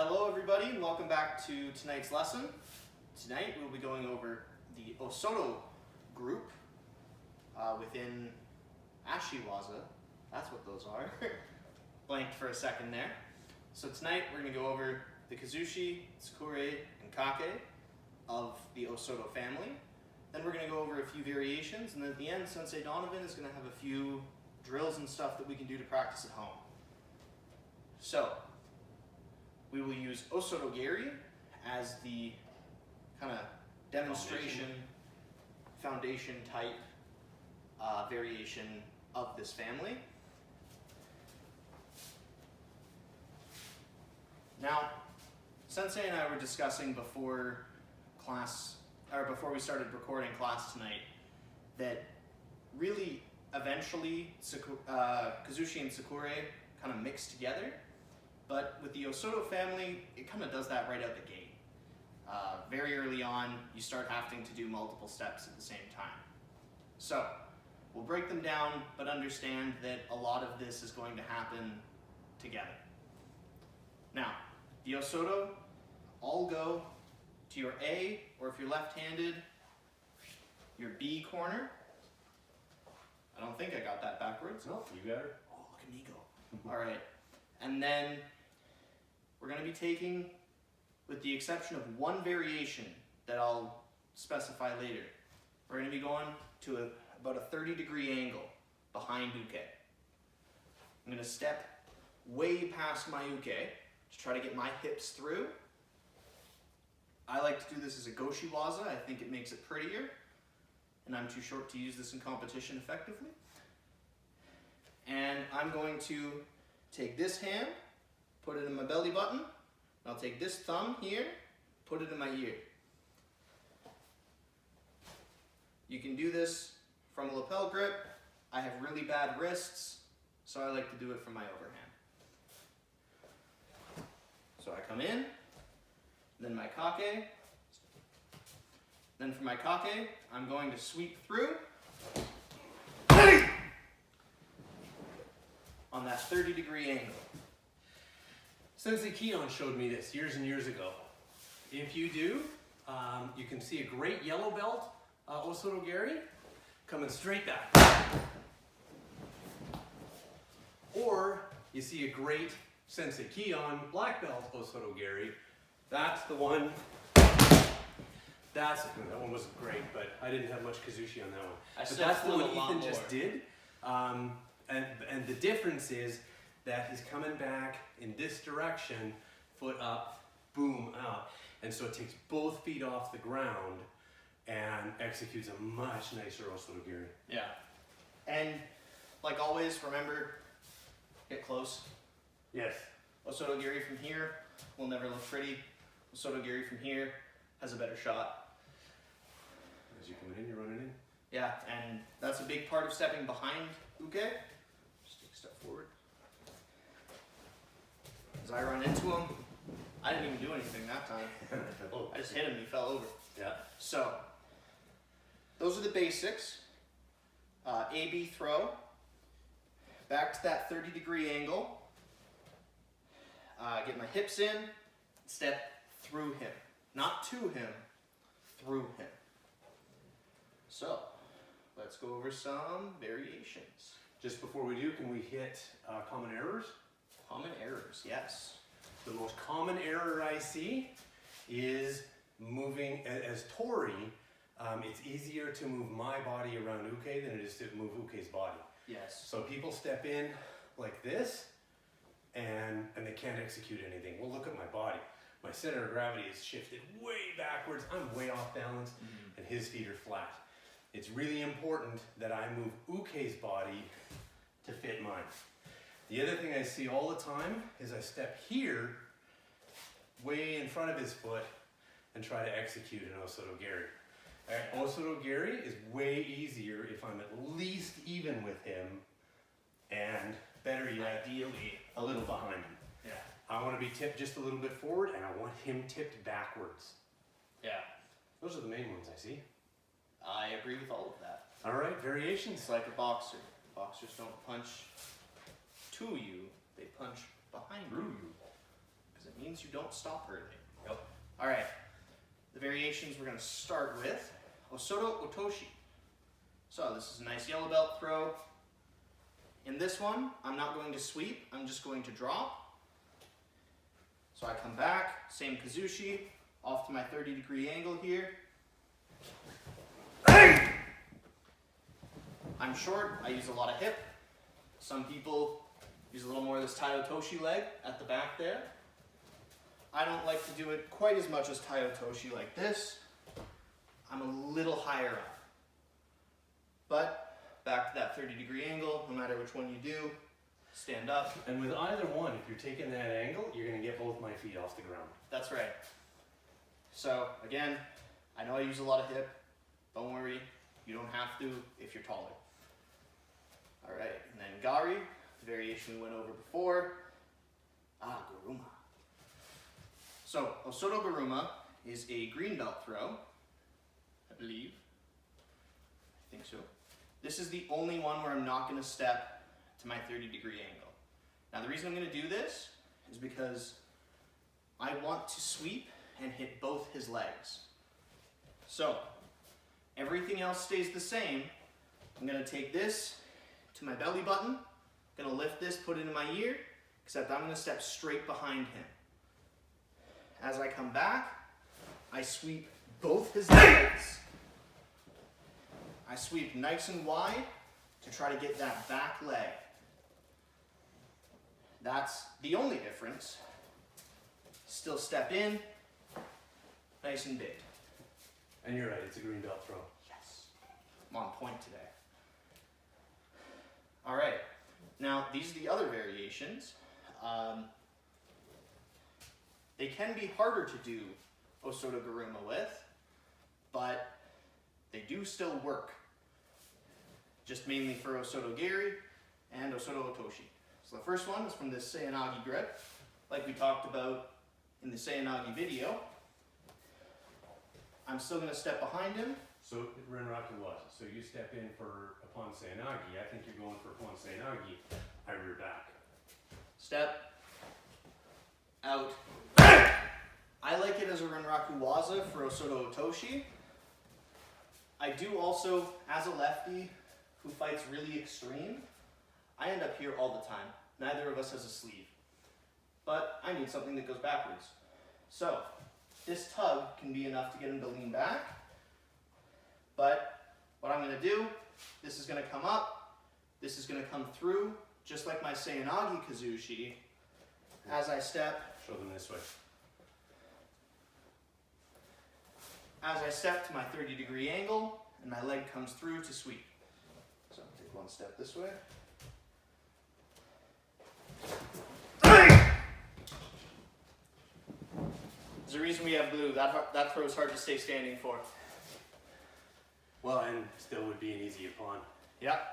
Hello everybody and welcome back to tonight's lesson. Tonight we'll be going over the Soto group within Ashiwaza. That's what those are. Blanked for a second there. So tonight we're going to go over the Kazushi, Tsukure, and Kake of the Soto family. Then we're going to go over a few variations, and then at the end Sensei Donovan is going to have a few drills and stuff that we can do to practice at home. So we will use Soto Geri as the kind of demonstration, foundation type variation of this family. Now, Sensei and I were discussing before we started recording class tonight that really eventually Kazushi and Tsukure kind of mix together. But with the Soto family, it kind of does that right out the gate. Very early on, you start having to do multiple steps at the same time. So, we'll break them down, but understand that a lot of this is going to happen together. Now, the Soto all go to your A, or if you're left-handed, your B corner. I don't think I got that backwards. No, you got it. Oh, look at me go. All right. And then we're going to be taking, with the exception of one variation that I'll specify later, we're going to be going to about a 30-degree angle behind uke. I'm going to step way past my uke to try to get my hips through. I like to do this as a goshiwaza. I think it makes it prettier, and I'm too short to use this in competition effectively. And I'm going to take this hand, put it in my belly button, and I'll take this thumb here, put it in my ear. You can do this from a lapel grip. I have really bad wrists, so I like to do it from my overhand. So I come in, then my kake. Then for my kake, I'm going to sweep through on that 30-degree angle. Sensei Kion showed me this years and years ago. If you do, you can see a great yellow belt Soto Geri coming straight back. Or you see a great Sensei Kion black belt Soto Geri. That's the one. That one wasn't great, but I didn't have much Kazushi on that one. But that's the one Ethan just did. And the difference is that he's coming back in this direction, foot up, boom, out. And so it takes both feet off the ground and executes a much nicer Soto Geri. Yeah. And like always, remember, get close. Yes. Soto Geri from here will never look pretty. Soto Geri from here has a better shot. As you're coming in, you're running in. Yeah, and that's a big part of stepping behind uke. Just take a step forward. As I run into him, I didn't even do anything that time. I just hit him and he fell over. Yeah. So, those are the basics. A-B throw. Back to that 30-degree angle. Get my hips in. Step through him. Not to him, through him. So, let's go over some variations. Just before we do, can we hit common errors? Common errors, yes. The most common error I see is moving, as Tori, it's easier to move my body around uke than it is to move uke's body. Yes. So people step in like this, and they can't execute anything. Well, look at my body. My center of gravity is shifted way backwards. I'm way off balance, and his feet are flat. It's really important that I move uke's body to fit mine. The other thing I see all the time is I step here, way in front of his foot, and try to execute an Soto Geri. Soto Geri is way easier if I'm at least even with him, and better yet, ideally, a little behind him. Yeah. I want to be tipped just a little bit forward, and I want him tipped backwards. Yeah. Those are the main ones I see. I agree with all of that. All right, variations. It's like a boxer. Boxers don't punch to you, they punch behind you. because it means you don't stop hurting. Yep. All right, the variations we're going to start with Osoto Otoshi. So this is a nice yellow belt throw. In this one, I'm not going to sweep, I'm just going to drop. So I come back, same kazushi, off to my 30-degree angle here. I'm short, I use a lot of hip. Some people use a little more of this Tai Otoshi leg at the back there. I don't like to do it quite as much as Tai Otoshi like this. I'm a little higher up. But back to that 30-degree angle, no matter which one you do, stand up. And with either one, if you're taking that angle, you're going to get both my feet off the ground. That's right. So again, I know I use a lot of hip. Don't worry, you don't have to if you're taller. All right, and then Gari, the variation we went over before. Guruma. So Osoto Guruma is a green belt throw, I believe. I think so. This is the only one where I'm not going to step to my 30-degree angle. Now the reason I'm going to do this is because I want to sweep and hit both his legs. So everything else stays the same. I'm going to take this to my belly button, going to lift this, put it in my ear, except I'm going to step straight behind him. As I come back, I sweep both his legs. I sweep nice and wide to try to get that back leg. That's the only difference. Still step in, nice and big. And you're right, it's a green belt throw. Yes, I'm on point today. All right, now these are the other variations. They can be harder to do Osoto Guruma with, but they do still work. Just mainly for Osoto Gari and Osoto Otoshi. So the first one is from this Seiyonagi grip, like we talked about in the Seiyonagi video. I'm still going to step behind him. So Renraku was. So you step in for upon Seiyonagi. I think you're going for upon Seiyonagi. I rear back. Step. Out. I like it as a Renraku Waza for Osoto Otoshi. I do also, as a lefty who fights really extreme, I end up here all the time. Neither of us has a sleeve. But I need something that goes backwards. So this tug can be enough to get him to lean back. But what I'm going to do, this is going to come up, this is going to come through, just like my Seiyonagi Kazushi, as I step. Show them this way. As I step to my 30-degree angle, and my leg comes through to sweep. So I'll take one step this way. There's a reason we have blue. That throw is hard to stay standing for. Well, and still would be an easy upon. Yep.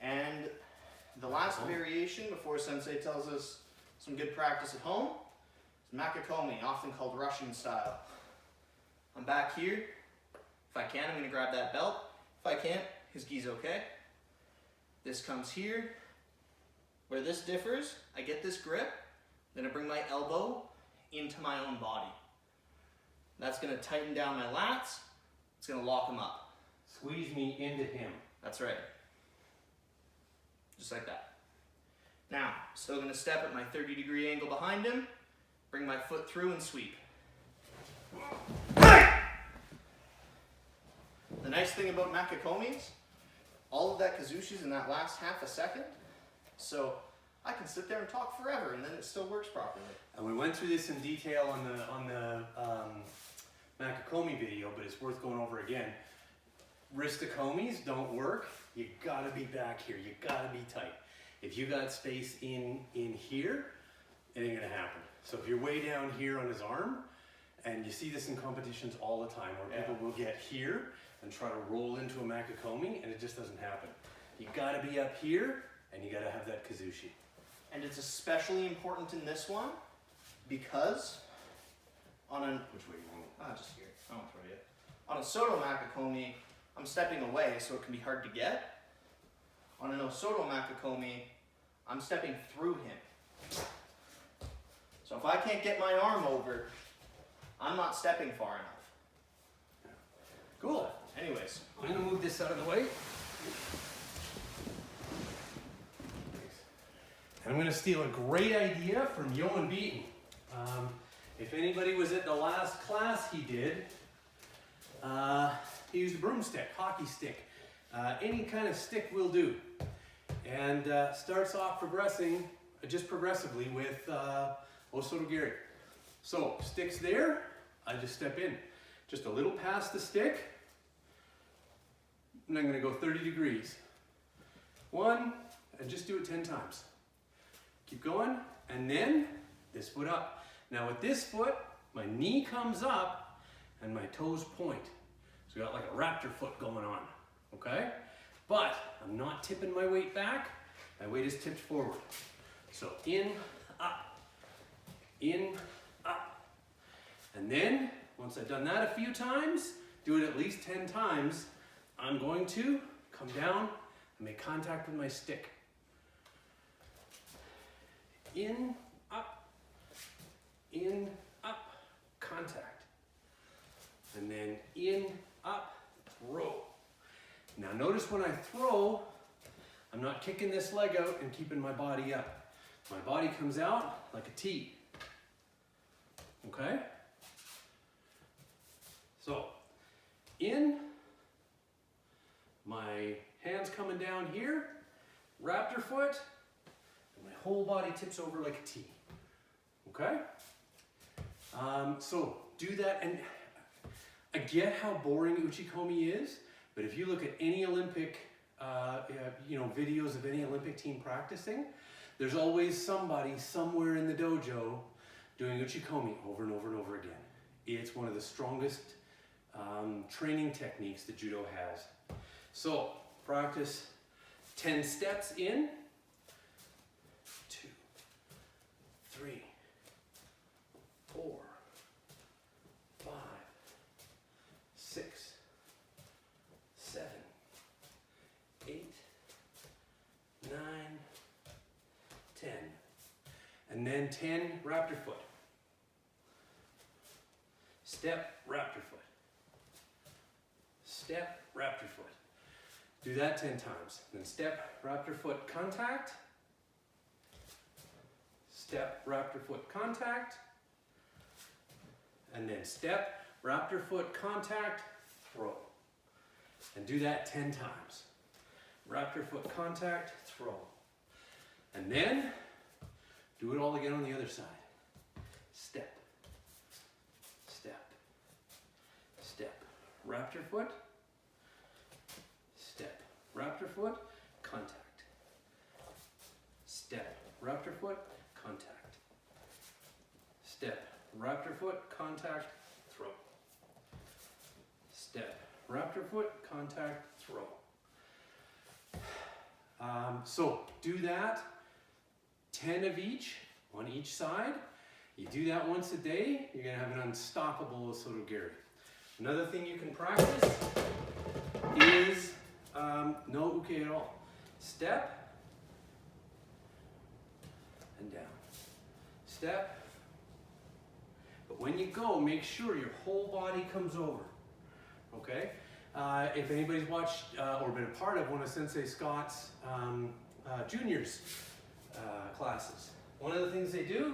And the last variation before Sensei tells us some good practice at home is Makakomi, often called Russian style. I'm back here. If I can, I'm going to grab that belt. If I can't, his gi's okay. This comes here. Where this differs, I get this grip, then I bring my elbow into my own body. That's going to tighten down my lats. It's going to lock them up. Squeeze me into him. That's right. Just like that. Now, still going to step at my 30-degree angle behind him, bring my foot through and sweep. The nice thing about Makakomis, all of that Kazushi's in that last half a second, so I can sit there and talk forever and then it still works properly. And we went through this in detail on the Makakomi video, but it's worth going over again. Wristakomis don't work. You gotta be back here. You gotta be tight. If you got space in here, it ain't gonna happen. So if you're way down here on his arm, and you see this in competitions all the time, where people will get here and try to roll into a Makakomi, and it just doesn't happen. You gotta be up here, and you gotta have that Kazushi. And it's especially important in this one, because on an... Which way you want? Just here. I won't throw you. On a Soto Makakomi, I'm stepping away, so it can be hard to get. On an Osoto Makakomi, I'm stepping through him. So if I can't get my arm over, I'm not stepping far enough. Cool. Anyways. I'm gonna move this out of the way. And I'm gonna steal a great idea from Johan Beaton. If anybody was at the last class he did, he used a broomstick, hockey stick, any kind of stick will do. And starts off just progressively with Soto Gary. So, stick's there, I just step in. Just a little past the stick, and I'm gonna go 30 degrees. 1, and just do it 10 times. Keep going, and then this foot up. Now with this foot, my knee comes up and my toes point. So we got like a raptor foot going on, okay? But I'm not tipping my weight back, my weight is tipped forward. So in, up, and then once I've done that a few times, do it at least 10 times, I'm going to come down and make contact with my stick. In, up, contact. And then in, up, throw. Now notice when I throw, I'm not kicking this leg out and keeping my body up. My body comes out like a T. Okay? So, in, my hands coming down here, raptor foot, and my whole body tips over like a T. Okay? So do that, and I get how boring uchikomi is, but if you look at any Olympic, videos of any Olympic team practicing, there's always somebody somewhere in the dojo doing uchikomi over and over and over again. It's one of the strongest training techniques that judo has. So practice 10 steps in, 2, 3, 4, 5, 6, 7, 8, 9, 10. And then 10 raptor foot. Step, raptor foot. Step, raptor foot. Do that 10 times. Then step, raptor foot, contact. Step, raptor foot, contact. And then step, raptor foot, contact, throw. And do that 10 times. Raptor foot, contact, throw. And then do it all again on the other side. Step, step, step, raptor foot, step, raptor foot, contact. Step, raptor foot, contact. Step, raptor foot, contact, throw. Step, raptor foot, contact, throw. So do that, 10 of each on each side. You do that once a day, you're gonna have an unstoppable Soto Gary. Another thing you can practice is no uke at all. Step and down. Step. But when you go, make sure your whole body comes over. Okay? If anybody's watched or been a part of one of Sensei Scott's juniors classes, one of the things they do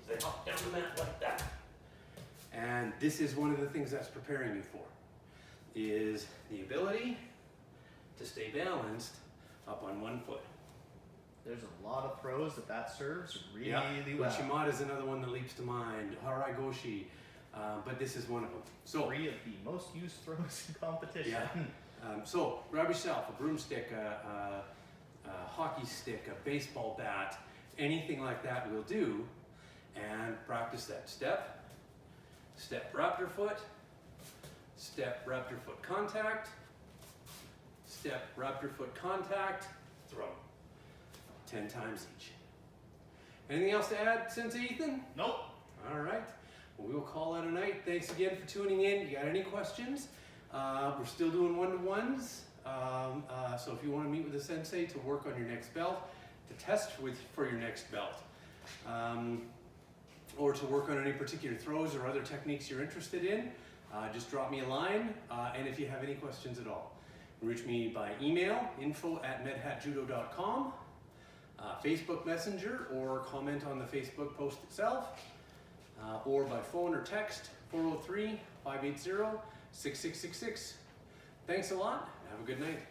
is they hop down the mat like that. And this is one of the things that's preparing you for, is the ability to stay balanced up on one foot. There's a lot of throws that serves really well. Shimada is another one that leaps to mind. Harai Goshi, but this is one of them. So 3 of the most used throws in competition. Yeah. So grab yourself a broomstick, a hockey stick, a baseball bat, anything like that will do, and practice that. Step, step, raptor foot, step, raptor foot, contact, step, raptor foot, contact, throw. 10 times each. Anything else to add, Sensei Ethan? Nope. All right. Well, we will call that a night. Thanks again for tuning in. You got any questions? We're still doing one-to-ones. So if you want to meet with a sensei to work on your next belt, to test for your next belt, or to work on any particular throws or other techniques you're interested in, just drop me a line. And if you have any questions at all, reach me by email, info@medhatjudo.com, Facebook Messenger, or comment on the Facebook post itself, or by phone or text, 403-580-6666. Thanks a lot. Have a good night.